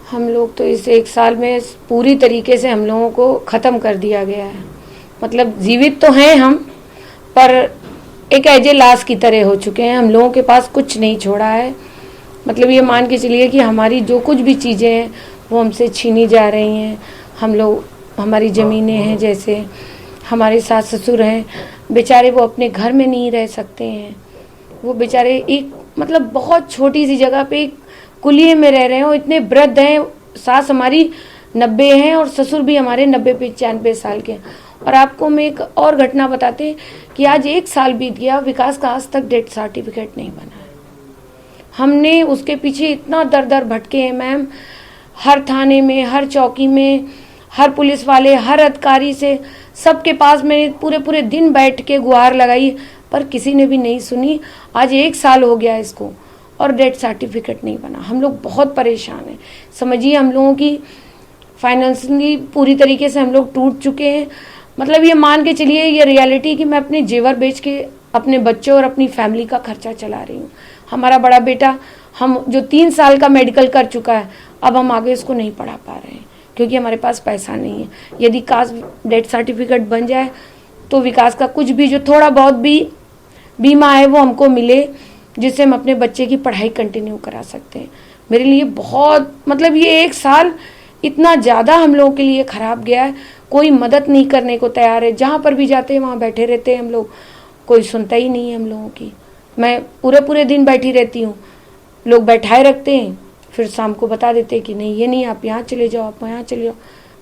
हम लोग तो इस एक साल में पूरी तरीके से हम लोगों को ख़त्म कर दिया गया है। मतलब जीवित तो हैं हम, पर एक एजे लाश की तरह हो चुके हैं। हम लोगों के पास कुछ नहीं छोड़ा है। मतलब ये मान के चलिए कि हमारी जो कुछ भी चीज़ें हैं वो हमसे छीनी जा रही हैं। हम लोग, हमारी ज़मीनें हैं, जैसे हमारे सास ससुर हैं, बेचारे वो अपने घर में नहीं रह सकते हैं। वो बेचारे एक मतलब बहुत छोटी सी जगह पे एक कुलिये में रह रहे हैं। वो इतने वृद्ध हैं, सास हमारी 90 हैं और ससुर भी हमारे 90-95 साल के हैं। और आपको मैं एक और घटना बताते हैं कि आज 1 साल बीत गया, विकास का आज तक डेथ सर्टिफिकेट नहीं बना है। हमने उसके पीछे इतना दर दर भटके हैं मैम, हर थाने में, हर चौकी में, हर पुलिस वाले, हर अधिकारी से, सबके पास मैंने पूरे दिन बैठ के गुहार लगाई, पर किसी ने भी नहीं सुनी। आज 1 साल हो गया इसको और डेथ सर्टिफिकेट नहीं बना। हम लोग बहुत परेशान हैं। समझिए हम लोगों की फाइनेंशियली पूरी तरीके से हम लोग टूट चुके हैं। मतलब ये मान के चलिए, ये रियलिटी कि मैं अपने जेवर बेच के अपने बच्चों और अपनी फैमिली का खर्चा चला रही हूँ। हमारा बड़ा बेटा हम जो 3 साल का मेडिकल कर चुका है, अब हम आगे इसको नहीं पढ़ा पा रहे हैं क्योंकि हमारे पास पैसा नहीं है। यदि कास्ट डेथ सर्टिफिकेट बन जाए तो विकास का कुछ भी जो थोड़ा बहुत भी बीमा है वो हमको मिले, जिससे हम अपने बच्चे की पढ़ाई कंटिन्यू करा सकते हैं। मेरे लिए बहुत मतलब ये 1 साल इतना ज़्यादा हम लोगों के लिए ख़राब गया है। कोई मदद नहीं करने को तैयार है। जहाँ पर भी जाते हैं वहाँ बैठे रहते हैं हम लोग, कोई सुनता ही नहीं है हम लोगों की। मैं पूरे दिन बैठी रहती हूँ, लोग बैठाए रखते हैं, फिर शाम को बता देते हैं कि नहीं ये नहीं, आप यहाँ चले जाओ, आप यहाँ चले जाओ।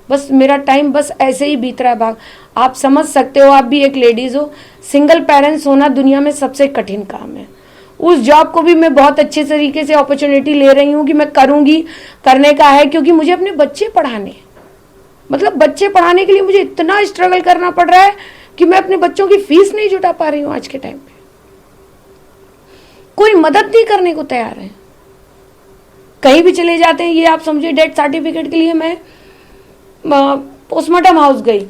बस मेरा टाइम बस ऐसे ही बीत रहा है भाग। आप समझ सकते हो, आप भी एक लेडीज़ हो, सिंगल पेरेंट्स होना दुनिया में सबसे कठिन काम है। उस जॉब को भी मैं बहुत अच्छे तरीके से अपॉर्चुनिटी ले रही हूँ कि मैं करूँगी, करने का है, क्योंकि मुझे अपने बच्चे पढ़ाने हैं। मतलब बच्चे पढ़ाने के लिए मुझे इतना स्ट्रगल करना पड़ रहा है कि मैं अपने बच्चों की फीस नहीं जुटा पा रही हूँ। आज के टाइम पे कोई मदद नहीं करने को तैयार है। कहीं भी चले जाते हैं, ये आप समझिए डेथ सर्टिफिकेट के लिए मैं पोस्टमार्टम हाउस गई,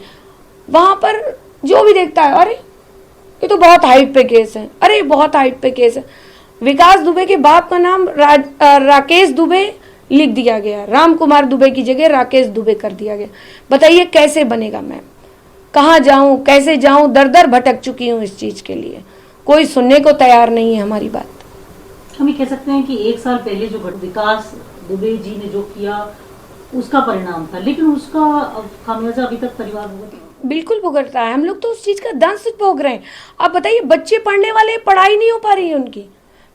वहां पर जो भी देखता है, अरे ये तो बहुत हाइट पे केस है, अरे बहुत हाइट पे केस है। विकास दुबे के बाप का नाम राकेश दुबे लिख दिया गया, राम कुमार दुबे की जगह राकेश दुबे कर दिया गया। बताइए कैसे बनेगा मैम? कहाँ जाऊं, कैसे जाऊं? दर दर भटक चुकी हूँ इस चीज के लिए। कोई सुनने को तैयार नहीं है हमारी बात। हम ये कह सकते हैं कि 1 साल पहले जो विकास दुबे जी ने जो किया उसका परिणाम था, लेकिन उसका खामियाजा अभी तक परिवार बिल्कुल भुगतना है। हम लोग तो उस चीज का दंश भोग रहे हैं। आप बताइए, बच्चे पढ़ने वाले, पढ़ाई नहीं हो पा रही है उनकी।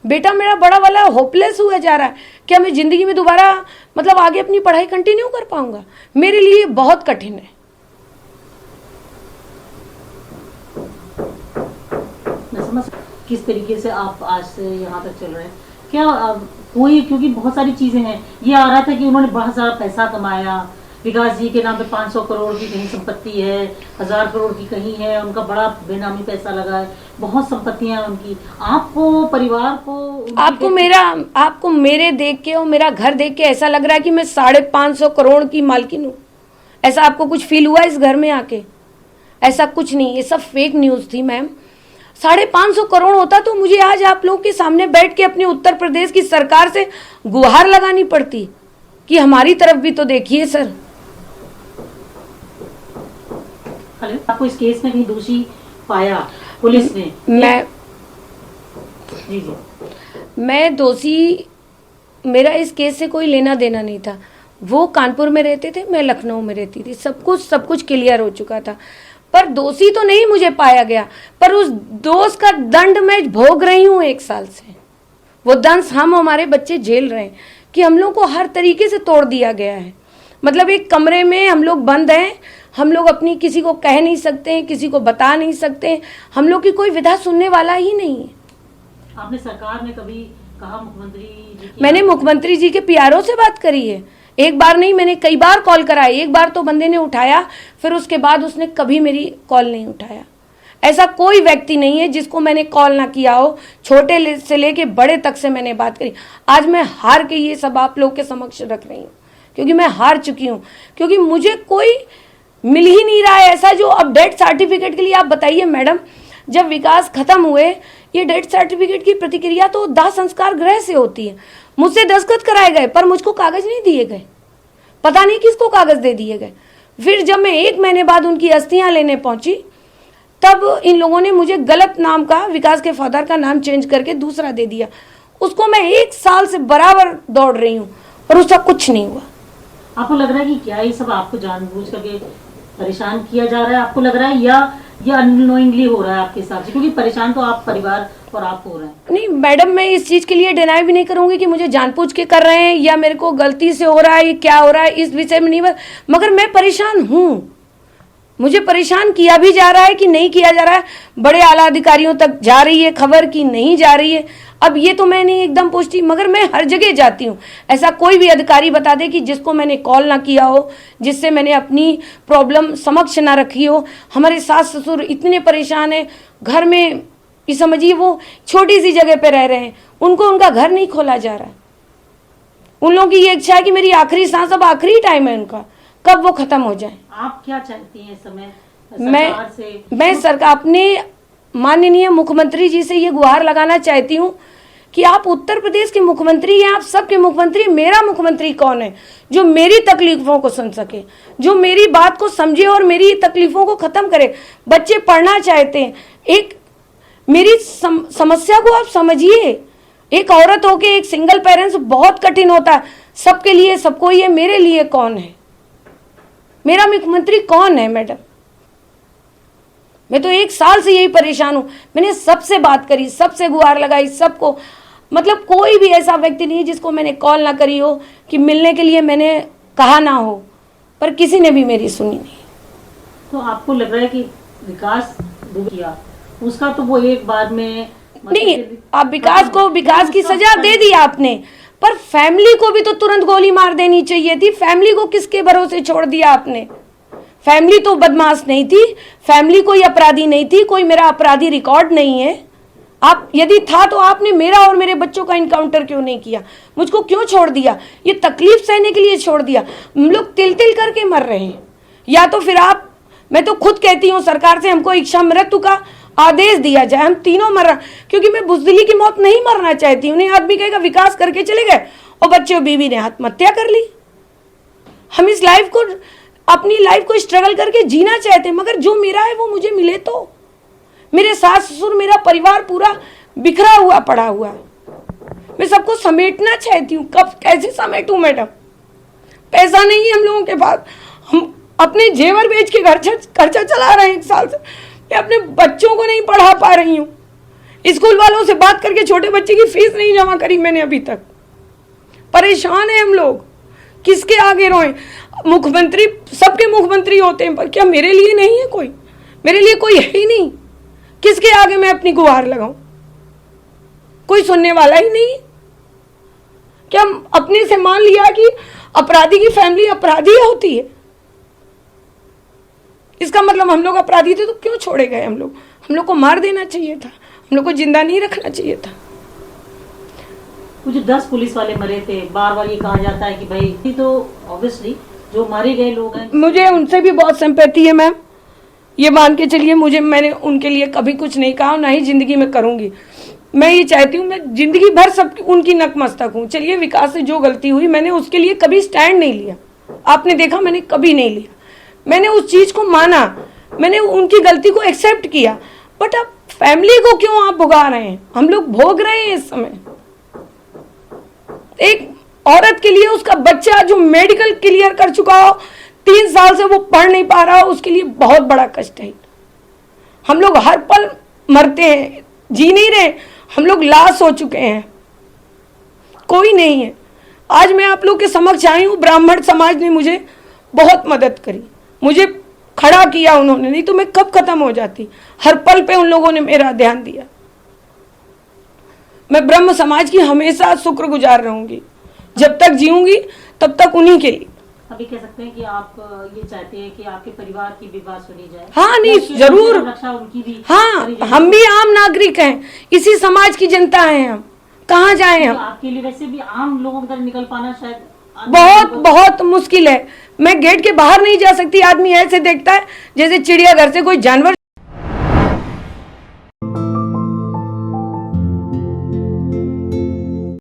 बेटा मेरा बड़ा वाला होपलेस हुआ जा रहा है, क्या मैं जिंदगी में दोबारा मतलब आगे अपनी पढ़ाई कंटिन्यू कर पाऊंगा? मेरे लिए बहुत कठिन है। मैं समझ किस तरीके से आप आज से यहाँ तक चल रहे हैं। क्या कोई, क्योंकि बहुत सारी चीजें हैं, ये आ रहा था कि उन्होंने बहुत सारा पैसा कमाया, विकास जी के नाम पे 500 करोड़ की कहीं संपत्ति है, 1000 करोड़ की कहीं है, उनका बड़ा बेनामी पैसा लगा है, बहुत संपत्तियां हैं उनकी। आपको, परिवार को, आपको मेरे देख के और मेरा घर देख के ऐसा लग रहा है कि मैं 550 करोड़ की मालकिन हूँ? ऐसा आपको कुछ फील हुआ इस घर में आके? ऐसा कुछ नहीं, ये सब फेक न्यूज थी मैम। 550 करोड़ होता तो मुझे आज आप लोगों के सामने बैठ के अपने उत्तर प्रदेश की सरकार से गुहार लगानी पड़ती कि हमारी तरफ भी तो देखिए सर। आपको इस केस में कहीं दोषी पाया पुलिस ने? मैं दोषी, मेरा इस केस से कोई लेना देना नहीं था। वो कानपुर में रहते थे, मैं लखनऊ में रहती थी। सब कुछ क्लियर हो चुका था, पर दोषी तो नहीं मुझे पाया गया, पर उस दोष का दंड मैं भोग रही हूँ 1 साल से। वो दंश हम, हमारे बच्चे झेल रहे हैं कि हम लोग को हर तरीके से तोड़ दिया गया है। मतलब एक कमरे में हम लोग बंद हैं, हम लोग अपनी किसी को कह नहीं सकते हैं, किसी को बता नहीं सकते हैं, हम लोग की कोई विधा सुनने वाला ही नहीं है। आपने सरकार में कभी कहा मुख्यमंत्री जी? मैंने मुख्यमंत्री जी के पीआरओ से बात करी है, एक बार नहीं, मैंने कई बार कॉल कराई। एक बार तो बंदे ने उठाया, फिर उसके बाद उसने कभी मेरी कॉल नहीं उठाया। ऐसा कोई व्यक्ति नहीं है जिसको मैंने कॉल ना किया हो। छोटे से लेके बड़े तक से मैंने बात करी। आज मैं हार के ये सब आप लोग के समक्ष रख रही हूँ, क्योंकि मैं हार चुकी हूँ, क्योंकि मुझे कोई मिल ही नहीं रहा है ऐसा जो अब डेथ सर्टिफिकेट के लिए। आप बताइए मैडम, जब विकास खत्म हुए, ये डेथ सर्टिफिकेट की प्रतिक्रिया तो दाह संस्कार गृह से होती है। मुझसे दस्तखत कराए गए पर मुझको कागज नहीं दिए गए। पता नहीं किसको कागज दे दिए गए। फिर जब मैं 1 महीने बाद उनकी अस्थियां लेने पहुंची, तब इन लोगों ने मुझे गलत नाम का, विकास के फादर का नाम चेंज करके दूसरा दे दिया। उसको मैं 1 साल से बराबर दौड़ रही हूँ और उसका कुछ नहीं हुआ। आपको लग रहा है कि क्या ये सब आपको जानबूझ करके परेशान किया जा रहा है, आपको लग रहा है, या ये अननोइंगली हो रहा है आपके हिसाब से? क्योंकि परेशान तो आप परिवार और आप हो रहे हैं। नहीं मैडम, मैं इस चीज़ के लिए डिनाई भी नहीं करूंगी कि मुझे जानबूझ के कर रहे हैं या मेरे को गलती से हो रहा है, क्या हो रहा है इस विषय में नहीं, मगर मैं परेशान हूँ। मुझे परेशान किया भी जा रहा है कि नहीं किया जा रहा है। बड़े आला अधिकारियों तक जा रही है खबर कि नहीं जा रही है, अब ये तो मैं नहीं एकदम पूछती, मगर मैं हर जगह जाती हूँ। ऐसा कोई भी अधिकारी बता दे कि जिसको मैंने कॉल ना किया हो, जिससे मैंने अपनी प्रॉब्लम समक्ष ना रखी हो। हमारे सास ससुर इतने परेशान हैं घर में, ये समझिए वो छोटी सी जगह पे रह रहे हैं, उनको उनका घर नहीं खोला जा रहा है। उन लोगों की ये इच्छा है कि मेरी आखिरी सांस, अब आखिरी टाइम है उनका, कब वो खत्म हो जाए। आप क्या चाहती हैं इस समय सरकार से? मैं सरकार, अपने माननीय मुख्यमंत्री जी से ये गुहार लगाना चाहती हूँ कि आप उत्तर प्रदेश के मुख्यमंत्री हैं, आप सबके मुख्यमंत्री, मेरा मुख्यमंत्री कौन है जो मेरी तकलीफों को सुन सके, जो मेरी बात को समझे और मेरी तकलीफों को खत्म करे। बच्चे पढ़ना चाहते हैं, एक मेरी समस्या को आप समझिए। एक औरत होके एक सिंगल पेरेंट्स बहुत कठिन होता है, सबके लिए सबको, ये मेरे लिए कौन है, मेरा मुख्यमंत्री कौन है मैडम? मैं तो 1 साल से यही परेशान हूं। मैंने सबसे बात करी, सबसे गुहार लगाई, सबको, मतलब कोई भी ऐसा व्यक्ति नहीं जिसको मैंने कॉल ना करी हो कि मिलने के लिए मैंने कहा ना हो, पर किसी ने भी मेरी सुनी नहीं। तो आपको लग रहा है कि विकास किया उसका तो वो एक बार में नहीं, आप विकास की सजा दे दी आपने, पर फैमिली को भी तो तुरंत गोली मार देनी चाहिए थी। फैमिली को किसके भरोसे छोड़ दिया आपने? फैमिली तो बदमाश नहीं थी, फैमिली कोई अपराधी नहीं थी, कोई मेरा अपराधी रिकॉर्ड नहीं है। आप यदि था तो आपने मेरा और मेरे बच्चों का इनकाउंटर क्यों नहीं किया? मुझको क्यों छोड़ दिया? ये तकलीफ सहने के लिए छोड़ दिया। हम लोग तिल तिल करके मर रहे हैं। या तो फिर आप, मैं तो खुद कहती हूँ सरकार से, हमको इच्छा मृत्यु का आदेश दिया जाए, हम तीनों मर रहे, क्योंकि मैं बुजदिली की मौत नहीं मरना चाहती हूँ। नहीं, आदमी कहेगा विकास करके चले गए और बच्चे और बीवी ने आत्महत्या कर ली। हम इस लाइफ को, अपनी लाइफ को स्ट्रगल करके जीना चाहते हैं, मगर जो मेरा है वो मुझे मिले तो। मेरे सास ससुर, मेरा परिवार पूरा बिखरा हुआ पड़ा हुआ है। मैं सबको समेटना चाहती हूँ, कब कैसे समेटूं मैडम? पैसा नहीं है हम लोगों के पास, हम अपने जेवर बेच के खर्चा चला रहे हैं 1 साल से। मैं अपने बच्चों को नहीं पढ़ा पा रही हूँ। स्कूल वालों से बात करके छोटे बच्चे की फीस नहीं जमा करी मैंने अभी तक। परेशान है हम लोग, किसके आगे रोएं? मुख्यमंत्री, सबके मुख्यमंत्री होते हैं, पर क्या मेरे लिए नहीं है कोई? मेरे लिए कोई है ही नहीं। किसके आगे मैं अपनी गुहार लगाऊं? कोई सुनने वाला ही नहीं। क्या अपने से मान लिया कि अपराधी की फैमिली अपराधी होती है? इसका मतलब हम लोग अपराधी थे तो क्यों छोड़े गए हम लोग? हम लोग को मार देना चाहिए था, हम लोग को जिंदा नहीं रखना चाहिए था। कुछ 10 पुलिस वाले मरे थे, बार बार ये कहा जाता है कि भाई, तो ऑब्वियसली जो मारे गए लोग हैं, मुझे उनसे भी बहुत सिंपैथी है मैम, ये मान के चलिए। मैंने उनके लिए कभी कुछ नहीं कहा, ना ही जिंदगी में करूंगी। मैं ये चाहती हूँ, मैं जिंदगी भर सब उनकी नतमस्तक हूँ। चलिए, विकास से जो गलती हुई मैंने उसके लिए कभी स्टैंड नहीं लिया, आपने देखा, मैंने कभी नहीं लिया। मैंने उस चीज को माना, मैंने उनकी गलती को एक्सेप्ट किया, बट अब फैमिली को क्यों आप भुगा रहे हैं? हम लोग भोग रहे हैं इस समय। एक औरत के लिए उसका बच्चा जो मेडिकल क्लियर कर चुका हो, 3 साल से वो पढ़ नहीं पा रहा हो, उसके लिए बहुत बड़ा कष्ट है। हम लोग हर पल मरते हैं, जी नहीं रहे, हम लोग लाश हो चुके हैं, कोई नहीं है। आज मैं आप लोग के समक्ष आई हूँ, ब्राह्मण समाज ने मुझे बहुत मदद करी, मुझे खड़ा किया उन्होंने, नहीं तो मैं कब खत्म हो जाती। हर पल पे उन लोगों ने मेरा ध्यान दिया। मैं ब्रह्म समाज की हमेशा शुक्रगुजार रहूंगी, जब तक जीऊंगी तब तक उन्हीं के लिए। अभी कह सकते हैं कि आप ये चाहते हैं कि आपके परिवार की भी बात सुनी जाए? हाँ, नहीं, जरूर, रक्षा उनकी भी। हाँ, हम भी आम नागरिक हैं, इसी समाज की जनता हैं, हम कहाँ जाएं? हम आपके लिए वैसे भी आम लोगों की तरह निकल पाना शायद बहुत मुश्किल है। मैं गेट के बाहर नहीं जा सकती, आदमी ऐसे देखता है जैसे चिड़ियाघर से कोई जानवर